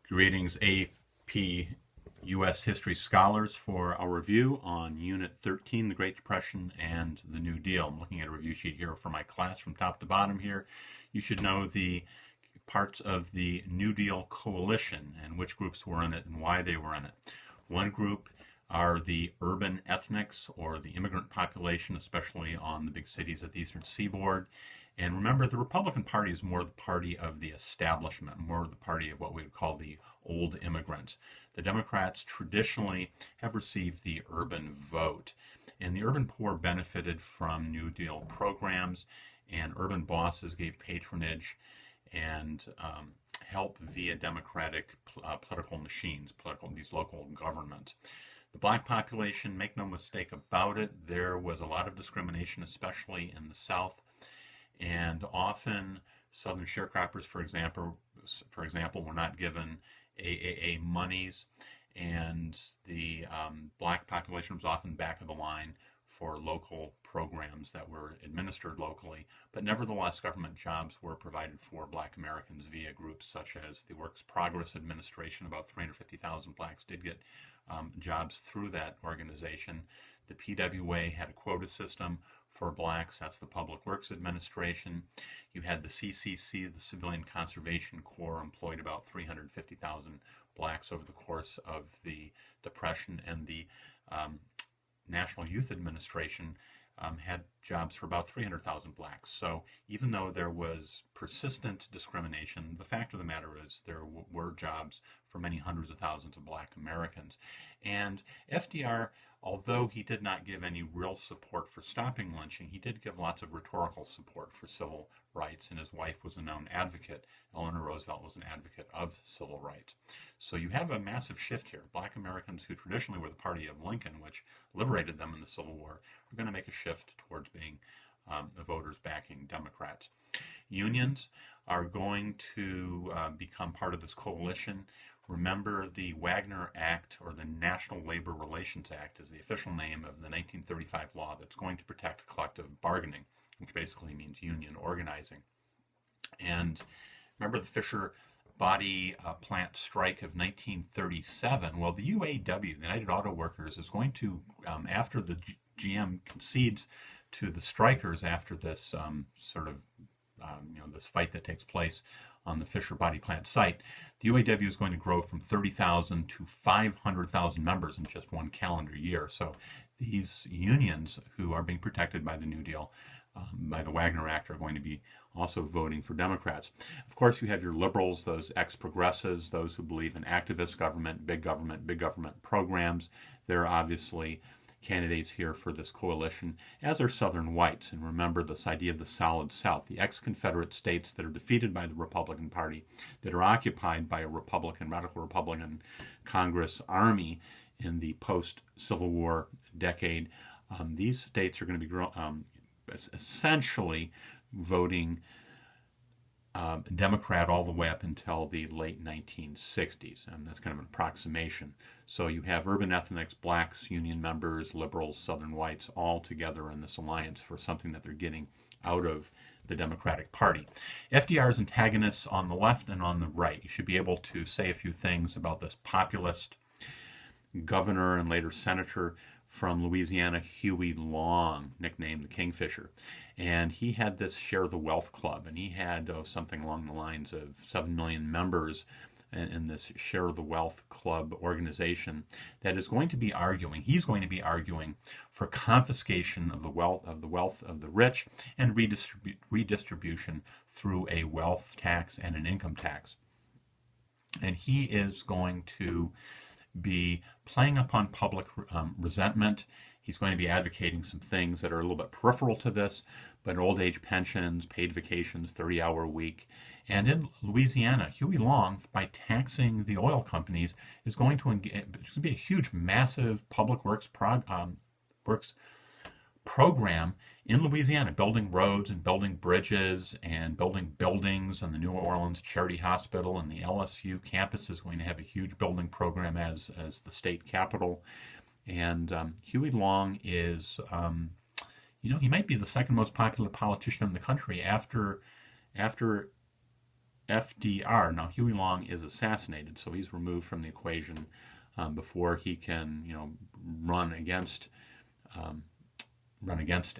Greetings, AP U.S. History Scholars, for our review on Unit 13, the Great Depression and the New Deal. I'm looking at a review sheet here for my class from top to bottom here. You should know the parts of the New Deal coalition and which groups were in it and why they were in it. One group are the urban ethnics, or the immigrant population, especially on the big cities of the eastern seaboard. And remember, the Republican Party is more the party of the establishment, more the party of what we would call the old immigrants. The Democrats traditionally have received the urban vote, and the urban poor benefited from New Deal programs, and urban bosses gave patronage and help via democratic political machines, these local governments. The black population, make no mistake about it, there was a lot of discrimination, especially in the South. And often Southern sharecroppers, for example, were not given AAA monies, and the black population was often back of the line for local programs that were administered locally. But nevertheless, government jobs were provided for black Americans via groups such as the Works Progress Administration. About 350,000 blacks did get jobs through that organization. The PWA had a quota system for blacks. That's the Public Works Administration. You had the CCC, the Civilian Conservation Corps, employed about 350,000 blacks over the course of the Depression, and the National Youth Administration had jobs for about 300,000 blacks. So even though there was persistent discrimination, the fact of the matter is there were jobs for many hundreds of thousands of black Americans. And FDR, although he did not give any real support for stopping lynching, he did give lots of rhetorical support for civil rights, and his wife was a known advocate. Eleanor Roosevelt was an advocate of civil rights. So you have a massive shift here. Black Americans, who traditionally were the party of Lincoln, which liberated them in the Civil War, are going to make a shift towards being the voters backing Democrats. Unions are going to become part of this coalition. Remember, the Wagner Act, or the National Labor Relations Act, is the official name of the 1935 law that's going to protect collective bargaining, which basically means union organizing. And remember the Fisher body plant strike of 1937? Well, the UAW, the United Auto Workers, is going to, after the GM concedes to the strikers after this this fight that takes place on the Fisher body plant site, the UAW is going to grow from 30,000 to 500,000 members in just one calendar year. So these unions, who are being protected by the New Deal, by the Wagner Act, are going to be also voting for Democrats. Of course, you have your liberals, those ex-progressives, those who believe in activist government, big government programs. They're obviously candidates here for this coalition, as are Southern whites. And remember this idea of the Solid South, the ex-Confederate states that are defeated by the Republican Party, that are occupied by a radical Republican Congress army in the post-Civil War decade. These states are going to be essentially voting Democrat all the way up until the late 1960s, and that's kind of an approximation. So you have urban ethnics, blacks, union members, liberals, Southern whites, all together in this alliance for something that they're getting out of the Democratic Party. FDR's antagonists on the left and on the right. You should be able to say a few things about this populist governor and later senator from Louisiana, Huey Long, nicknamed the Kingfisher. And he had this Share the Wealth Club, and he had something along the lines of 7 million members in this Share the Wealth Club organization that is going to be arguing, he's going to be arguing for confiscation of the wealth of the rich and redistribution through a wealth tax and an income tax. And he is going to be playing upon public resentment. He's going to be advocating some things that are a little bit peripheral to this, but old age pensions, paid vacations, 30-hour week. And in Louisiana, Huey Long, by taxing the oil companies, is going to be a huge, massive public works program in Louisiana, building roads and building bridges and building buildings, and the New Orleans Charity Hospital and the LSU campus is going to have a huge building program as the state capital. And Huey Long is, he might be the second most popular politician in the country after FDR. Now, Huey Long is assassinated, so he's removed from the equation before he can, run against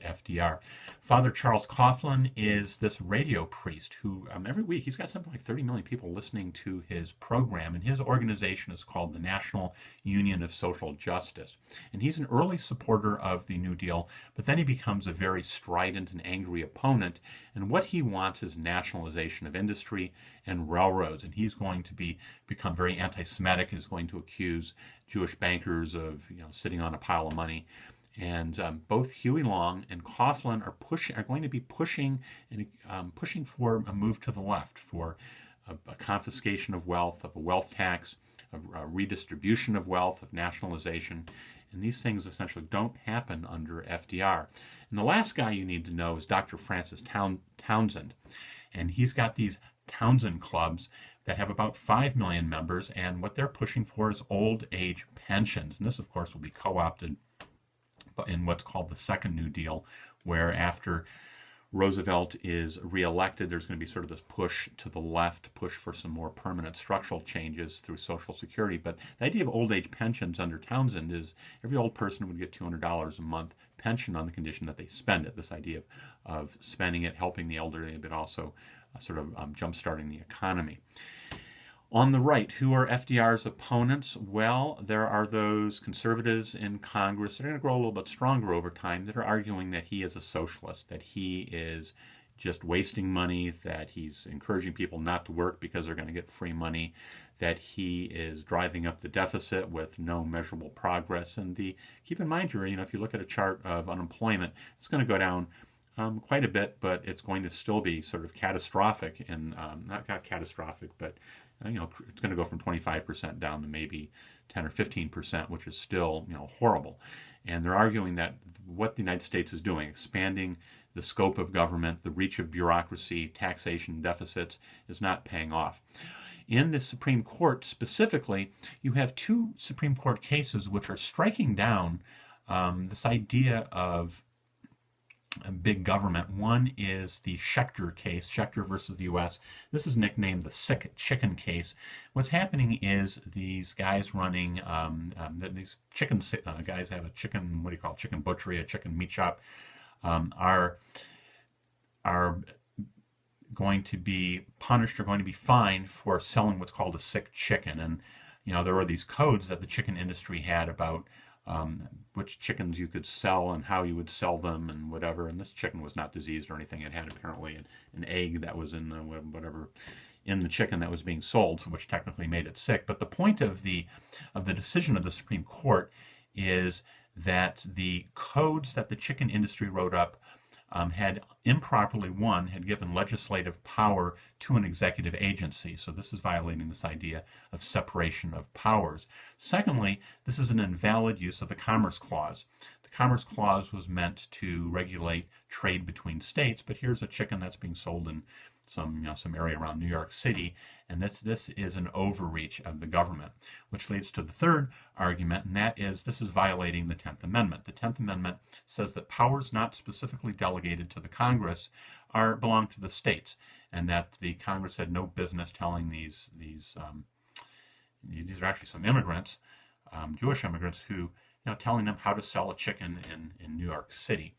FDR. Father Charles Coughlin is this radio priest who every week he's got something like 30 million people listening to his program, and his organization is called the National Union of Social Justice. And he's an early supporter of the New Deal, but then he becomes a very strident and angry opponent, and what he wants is nationalization of industry and railroads, and he's going to become very anti-Semitic, is going to accuse Jewish bankers of sitting on a pile of money. And both Huey Long and Coughlin are going to be pushing for a move to the left, for a confiscation of wealth, of a wealth tax, a redistribution of wealth, of nationalization. And these things essentially don't happen under FDR. And the last guy you need to know is Dr. Francis Townsend. And he's got these Townsend clubs that have about 5 million members, and what they're pushing for is old age pensions. And this, of course, will be co-opted in what's called the Second New Deal, where after Roosevelt is reelected, there's going to be sort of this push to the left, push for some more permanent structural changes through Social Security. But the idea of old age pensions under Townsend is every old person would get $200 a month pension on the condition that they spend it. This idea of spending it, helping the elderly, but also sort of jump-starting the economy. On the right, who are FDR's opponents? Well, there are those conservatives in Congress that are going to grow a little bit stronger over time that are arguing that he is a socialist, that he is just wasting money, that he's encouraging people not to work because they're going to get free money, that he is driving up the deficit with no measurable progress. And keep in mind here, if you look at a chart of unemployment, it's going to go down quite a bit, but it's going to still be sort of catastrophic, and not catastrophic, but it's going to go from 25% down to maybe 10 or 15%, which is still, horrible. And they're arguing that what the United States is doing, expanding the scope of government, the reach of bureaucracy, taxation deficits, is not paying off. In the Supreme Court specifically, you have 2 Supreme Court cases which are striking down this idea of big government. One is the Schechter case, Schechter versus the U.S. This is nicknamed the sick chicken case. What's happening is these guys running, these chicken guys have a chicken, chicken butchery, a chicken meat shop, are going to be punished or going to be fined for selling what's called a sick chicken. And, there were these codes that the chicken industry had about which chickens you could sell and how you would sell them and whatever. And this chicken was not diseased or anything. It had apparently an egg that was in the chicken that was being sold, which technically made it sick. But the point of the decision of the Supreme Court is that the codes that the chicken industry wrote up had improperly, had given legislative power to an executive agency. So this is violating this idea of separation of powers. Secondly, this is an invalid use of the Commerce Clause. The Commerce Clause was meant to regulate trade between states, but here's a chicken that's being sold in some area around New York City, and this is an overreach of the government, which leads to the third argument, and that is this is violating the 10th Amendment. The 10th Amendment says that powers not specifically delegated to the Congress belong to the states, and that the Congress had no business telling these are actually some immigrants, Jewish immigrants, who telling them how to sell a chicken in New York City.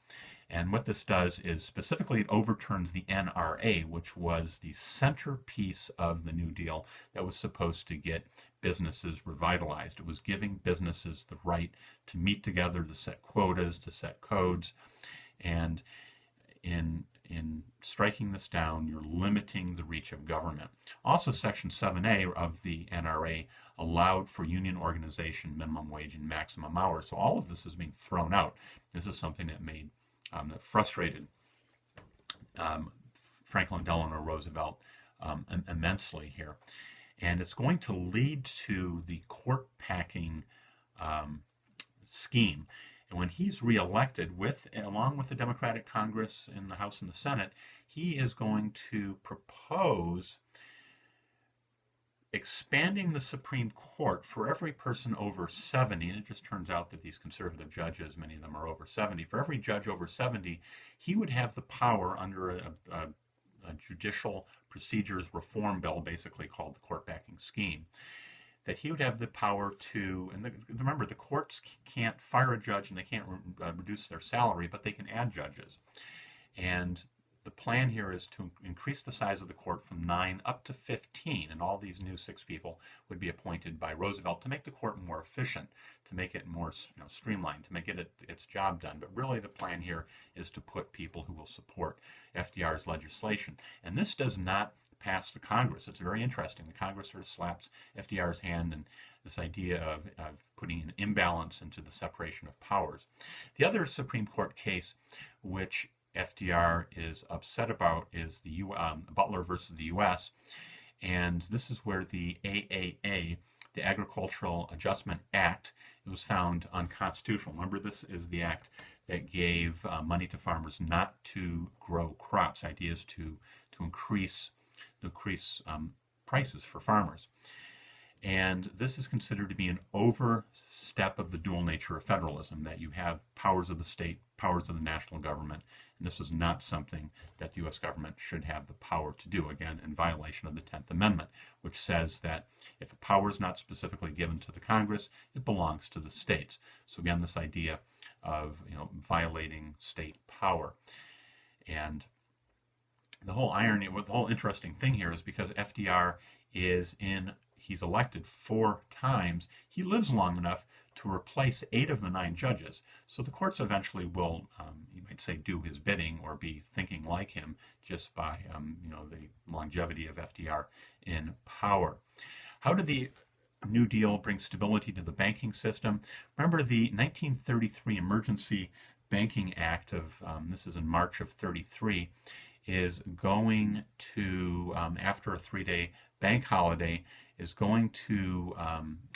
And what this does is specifically it overturns the NRA, which was the centerpiece of the New Deal that was supposed to get businesses revitalized. It was giving businesses the right to meet together, to set quotas, to set codes. And in striking this down, you're limiting the reach of government. Also, Section 7A of the NRA allowed for union organization, minimum wage, and maximum hours. So all of this is being thrown out. This is something that that frustrated Franklin Delano Roosevelt immensely here. And it's going to lead to the court packing scheme. And when he's reelected, along with the Democratic Congress in the House and the Senate, he is going to propose expanding the Supreme Court for every person over 70, and it just turns out that these conservative judges, many of them are over 70, for every judge over 70, he would have the power under a a judicial procedures reform bill, basically called the court backing scheme, that he would have the power to, and remember, the courts can't fire a judge and they can't reduce their salary, but they can add judges. And the plan here is to increase the size of the court from 9 up to 15, and all these new 6 people would be appointed by Roosevelt to make the court more efficient, to make it more streamlined, to make it its job done. But really the plan here is to put people who will support FDR's legislation. And this does not pass the Congress. It's very interesting. The Congress sort of slaps FDR's hand, and this idea of putting an imbalance into the separation of powers. The other Supreme Court case which FDR is upset about is the Butler versus the U.S., and this is where the AAA, the Agricultural Adjustment Act, it was found unconstitutional. Remember, this is the act that gave money to farmers not to grow crops. The idea is to increase prices for farmers. And this is considered to be an overstep of the dual nature of federalism, that you have powers of the state, powers of the national government, and this is not something that the U.S. government should have the power to do, again, in violation of the 10th Amendment, which says that if a power is not specifically given to the Congress, it belongs to the states. So again, this idea of violating state power. And the whole irony, the whole interesting thing here is because FDR he's elected 4 times, he lives long enough to replace 8 of the 9 judges. So the courts eventually will, you might say, do his bidding or be thinking like him just by, the longevity of FDR in power. How did the New Deal bring stability to the banking system? Remember, the 1933 Emergency Banking Act this is in March of 33, is going to, after a 3-day bank holiday, is going to,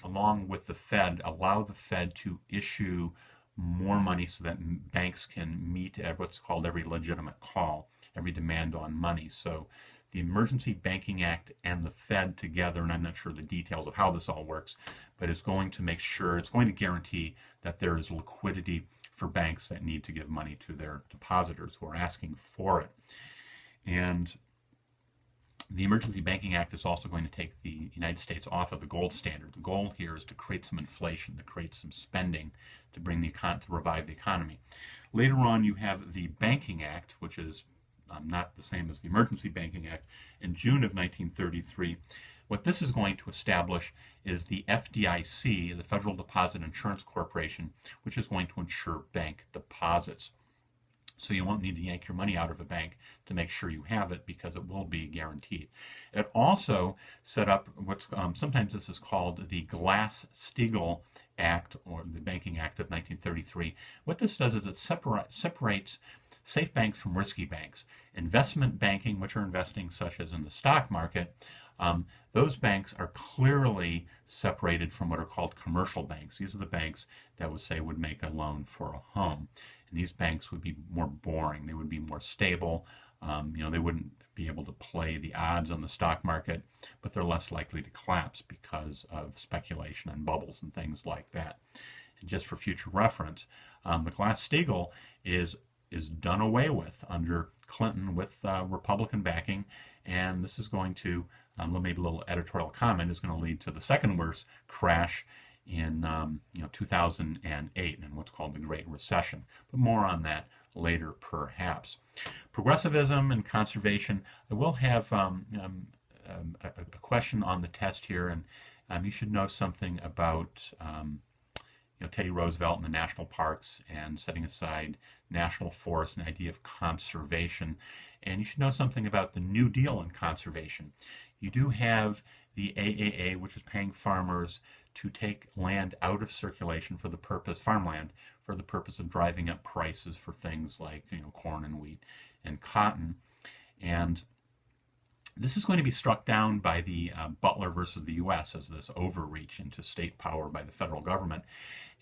along with the Fed, allow the Fed to issue more money so that banks can meet at what's called every legitimate call, every demand on money. So the Emergency Banking Act and the Fed together, and I'm not sure the details of how this all works, but it's going to make sure, it's going to guarantee that there is liquidity for banks that need to give money to their depositors who are asking for it. And the Emergency Banking Act is also going to take the United States off of the gold standard. The goal here is to create some inflation, to create some spending, to revive the economy. Later on, you have the Banking Act, which is not the same as the Emergency Banking Act, in June of 1933. What this is going to establish is the FDIC, the Federal Deposit Insurance Corporation, which is going to insure bank deposits. So you won't need to yank your money out of a bank to make sure you have it, because it will be guaranteed. It also set up what's sometimes this is called the Glass-Steagall Act, or the Banking Act of 1933. What this does is it separates safe banks from risky banks. Investment banking, which are investing such as in the stock market, those banks are clearly separated from what are called commercial banks. These are the banks that would make a loan for a home. And these banks would be more boring. They would be more stable. They wouldn't be able to play the odds on the stock market, but they're less likely to collapse because of speculation and bubbles and things like that. And just for future reference, the Glass-Steagall is done away with under Clinton with Republican backing, and this is going to, maybe a little editorial comment, is going to lead to the second worst crash in 2008 and what's called the Great Recession. But more on that later, perhaps. Progressivism and conservation. I will have a question on the test here, and you should know something about Teddy Roosevelt and the national parks and setting aside national forests and the idea of conservation. And you should know something about the New Deal and conservation. You do have the AAA, which is paying farmers to take land out of circulation for the purpose, farmland, for the purpose of driving up prices for things like corn and wheat and cotton. And this is going to be struck down by the Butler versus the U.S. as this overreach into state power by the federal government.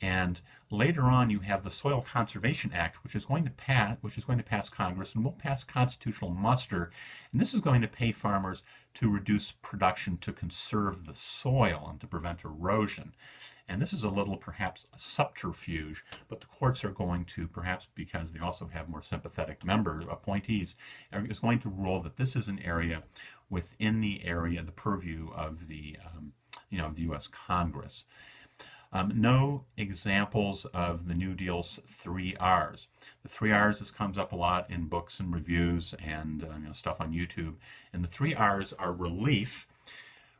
And later on, you have the Soil Conservation Act, which is going to pass Congress and will pass constitutional muster. And this is going to pay farmers to reduce production to conserve the soil and to prevent erosion. And this is a little, perhaps, a subterfuge, but the courts are going to, perhaps because they also have more sympathetic appointees, is going to rule that this is an area within the purview of the U.S. Congress. No examples of the New Deal's 3 R's. The 3 R's, this comes up a lot in books and reviews and stuff on YouTube. And the 3 R's are relief,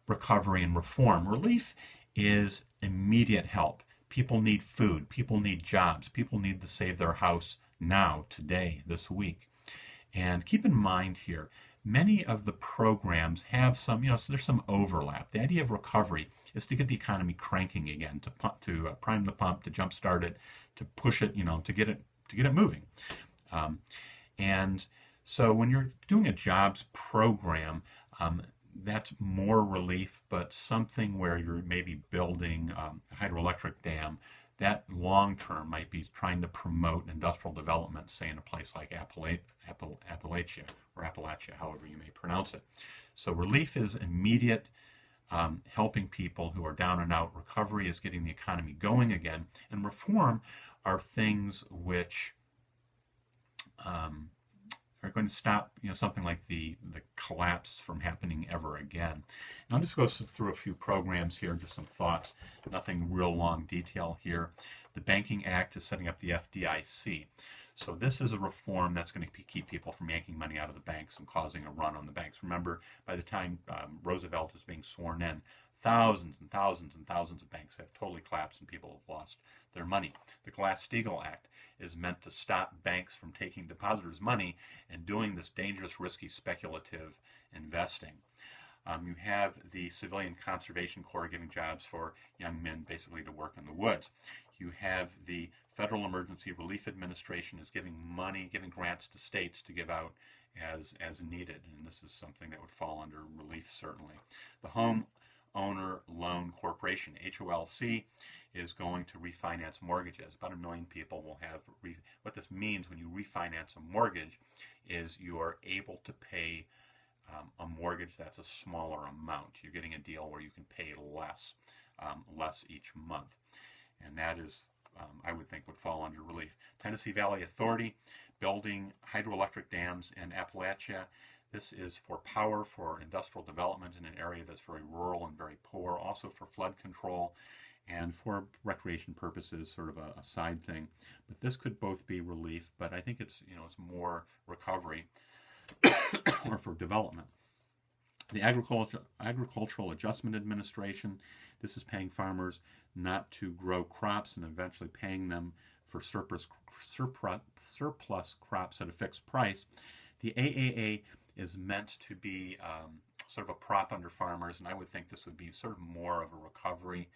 recovery, and reform. Relief is immediate help. People need food. People need jobs. People need to save their house now, today, this week. And keep in mind here, many of the programs have some, so there's some overlap. The idea of recovery is to get the economy cranking again, to prime the pump, to jumpstart it, to push it, to get it moving. And so when you're doing a jobs program, that's more relief, but something where you're maybe building a hydroelectric dam, that long term might be trying to promote industrial development, say in a place like Appalachia, however you may pronounce it. So relief is immediate, helping people who are down and out. Recovery is getting the economy going again. And reform are things which are going to stop, something like the collapse from happening ever again. And I'll just go through a few programs here, just some thoughts, nothing real long detail here. The Banking Act is setting up the FDIC. So this is a reform that's going to keep people from yanking money out of the banks and causing a run on the banks. Remember, by the time Roosevelt is being sworn in, thousands and thousands and thousands of banks have totally collapsed and people have lost their money. The Glass-Steagall Act is meant to stop banks from taking depositors' money and doing this dangerous, risky, speculative investing. You have the Civilian Conservation Corps giving jobs for young men basically to work in the woods. You have the Federal Emergency Relief Administration is giving money, giving grants to states to give out as needed. And this is something that would fall under relief, certainly. The Home Owner Loan Corporation, HOLC, is going to refinance mortgages. About 1 million people will have, what this means when you refinance a mortgage is you are able to pay a mortgage that's a smaller amount. You're getting a deal where you can pay less each month. And that is, I would think, would fall under relief. Tennessee Valley Authority, building hydroelectric dams in Appalachia. This is for power, for industrial development in an area that's very rural and very poor, also for flood control and for recreation purposes, sort of a side thing. But this could both be relief, but I think it's more recovery or for development. The Agricultural Adjustment Administration, this is paying farmers not to grow crops and eventually paying them for surplus crops at a fixed price. The AAA is meant to be sort of a prop under farmers, and I would think this would be sort of more of a recovery,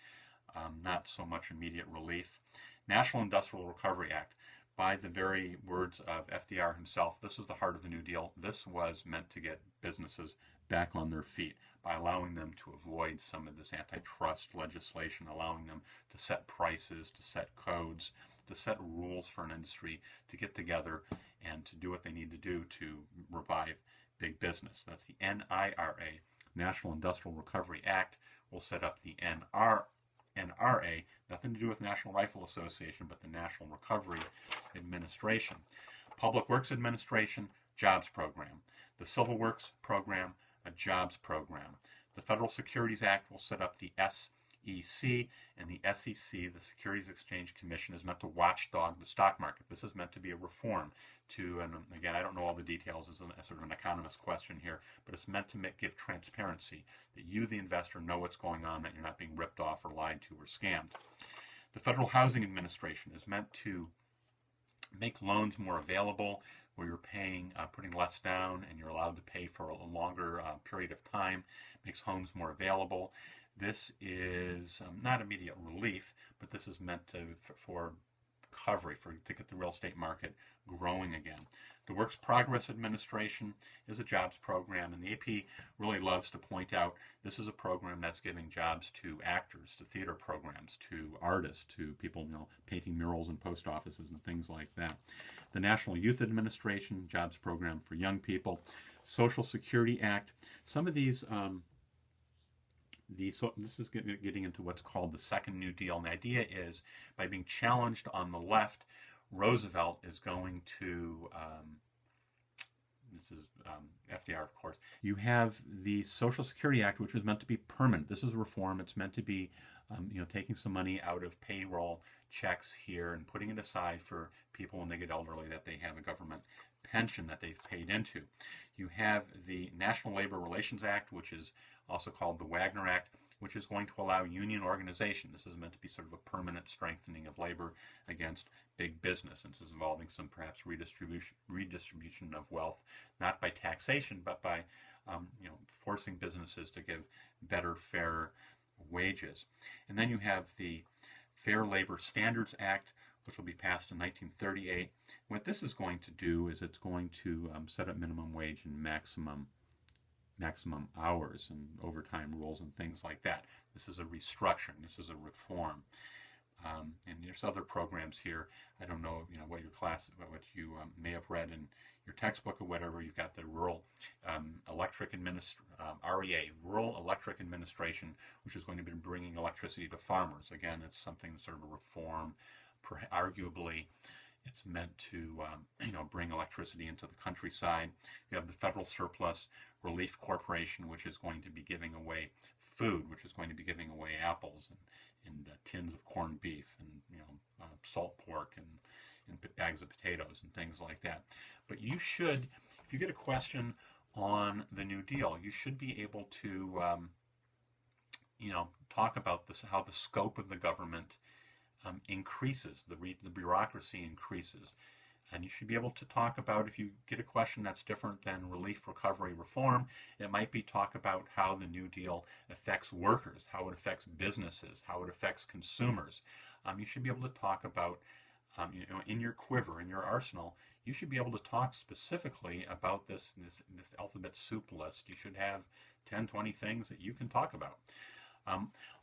not so much immediate relief. National Industrial Recovery Act. By the very words of FDR himself, this was the heart of the New Deal. This was meant to get businesses back on their feet by allowing them to avoid some of this antitrust legislation, allowing them to set prices, to set codes, to set rules for an industry to get together and to do what they need to do to revive big business. That's the NIRA, National Industrial Recovery Act. Will set up the NRA, nothing to do with National Rifle Association, but the National Recovery Administration. Public Works Administration, jobs program. The Civil Works program, a jobs program. The Federal Securities Act will set up the SEC, and the SEC, the Securities Exchange Commission, is meant to watchdog the stock market. This is meant to be a reform to, and again, I don't know all the details, it's a sort of an economist question here, but it's meant to give transparency, that you, the investor, know what's going on, that you're not being ripped off or lied to or scammed. The Federal Housing Administration is meant to make loans more available, where you're putting less down, and you're allowed to pay for a longer period of time, makes homes more available. This is not immediate relief, but this is meant for recovery, to get the real estate market growing again. The Works Progress Administration is a jobs program, and the AP really loves to point out this is a program that's giving jobs to actors, to theater programs, to artists, to people painting murals in post offices and things like that. The National Youth Administration, jobs program for young people. Social Security Act. Some of these, this is getting into what's called the Second New Deal. And the idea is, by being challenged on the left, Roosevelt is going to, this is FDR, of course. You have the Social Security Act, which was meant to be permanent. This is reform. It's meant to be, taking some money out of payroll checks here and putting it aside for people when they get elderly, that they have a government pension that they've paid into. You have the National Labor Relations Act, which is also called the Wagner Act, which is going to allow union organization. This is meant to be sort of a permanent strengthening of labor against big business. And this is involving some perhaps redistribution of wealth, not by taxation, but by forcing businesses to give better, fairer wages. And then you have the Fair Labor Standards Act, which will be passed in 1938. What this is going to do is it's going to set up minimum wage and maximum hours and overtime rules and things like that. This is a restructuring. This is a reform. And there's other programs here. I don't know, what your class, what you may have read in your textbook or whatever. You've got the Rural REA, Rural Electric Administration, which is going to be bringing electricity to farmers. Again, it's something sort of a reform. Arguably, it's meant to bring electricity into the countryside. You have the Federal Surplus Relief Corporation, which is going to be giving away food, which is going to be giving away apples and tins of corned beef and salt pork and bags of potatoes and things like that. But you should, if you get a question on the New Deal, you should be able to talk about this, how the scope of the government increases, the bureaucracy increases. And you should be able to talk about, if you get a question that's different than relief, recovery, reform, it might be talk about how the New Deal affects workers, how it affects businesses, how it affects consumers. You should be able to talk about, in your quiver, in your arsenal, you should be able to talk specifically about this alphabet soup list. You should have 10, 20 things that you can talk about.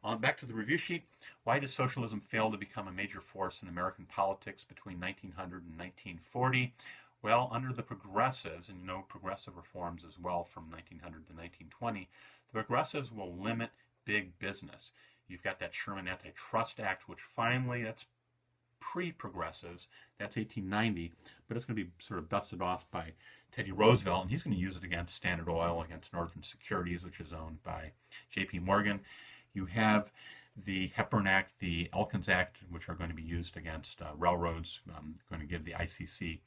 On back to the review sheet. Why does socialism fail to become a major force in American politics between 1900 and 1940? Well, under the progressives, and progressive reforms as well from 1900 to 1920, the progressives will limit big business. You've got that Sherman Antitrust Act, which finally, that's pre-progressives, that's 1890, but it's going to be sort of dusted off by Teddy Roosevelt, and he's going to use it against Standard Oil, against Northern Securities, which is owned by J.P. Morgan. You have the Hepburn Act, the Elkins Act, which are going to be used against railroads, going to give the ICC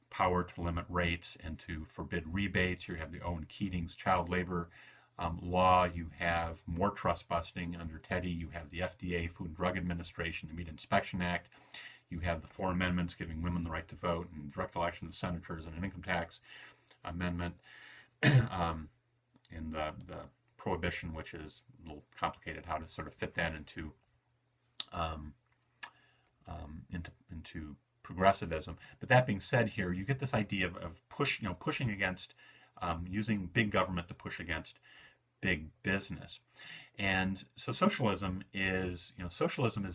power to limit rates and to forbid rebates. You have the Owen Keating's child labor law. You have more trust busting under Teddy. You have the FDA, Food and Drug Administration, the Meat Inspection Act. You have the 4 amendments giving women the right to vote and direct election of senators and an income tax amendment. In the prohibition, which is a little complicated how to sort of fit that into progressivism. But that being said, here you get this idea of pushing against, using big government to push against big business. And so socialism is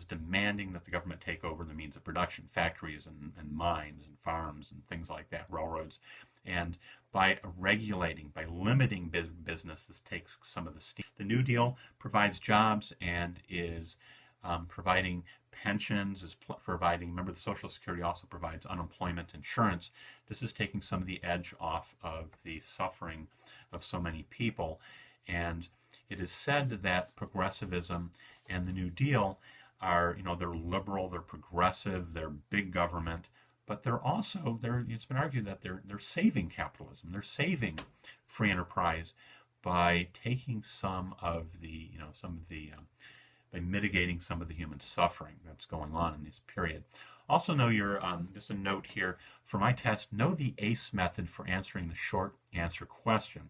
demanding that the government take over the means of production, factories and mines and farms and things like that, railroads. And by regulating, by limiting business, this takes some of the steam. The New Deal provides jobs and is providing pensions, is providing, remember the Social Security also provides unemployment insurance. This is taking some of the edge off of the suffering of so many people. And it is said that progressivism and the New Deal are, they're liberal, they're progressive, they're big government, but they're also, it's been argued that they're saving capitalism. They're saving free enterprise by taking by mitigating some of the human suffering that's going on in this period. Also know just a note here, for my test, know the ACE method for answering the short answer question.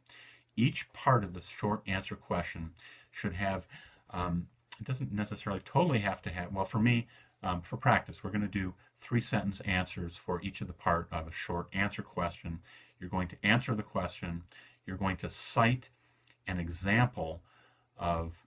Each part of the short answer question should have, it doesn't necessarily totally have to have, well, for me, for practice, we're going to do 3-sentence answers for each of the part of a short answer question. You're going to answer the question. You're going to cite an example of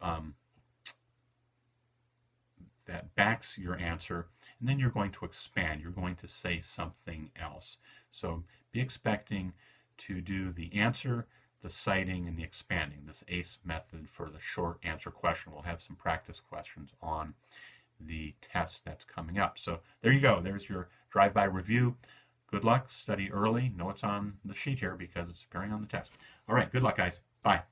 that backs your answer, and then you're going to expand. You're going to say something else. So be expecting to do the answer, the citing, and the expanding, this ACE method for the short answer question. We'll have some practice questions on the test that's coming up. So there you go. There's your drive-by review. Good luck. Study early. Know it's on the sheet here because it's appearing on the test. All right. Good luck, guys. Bye.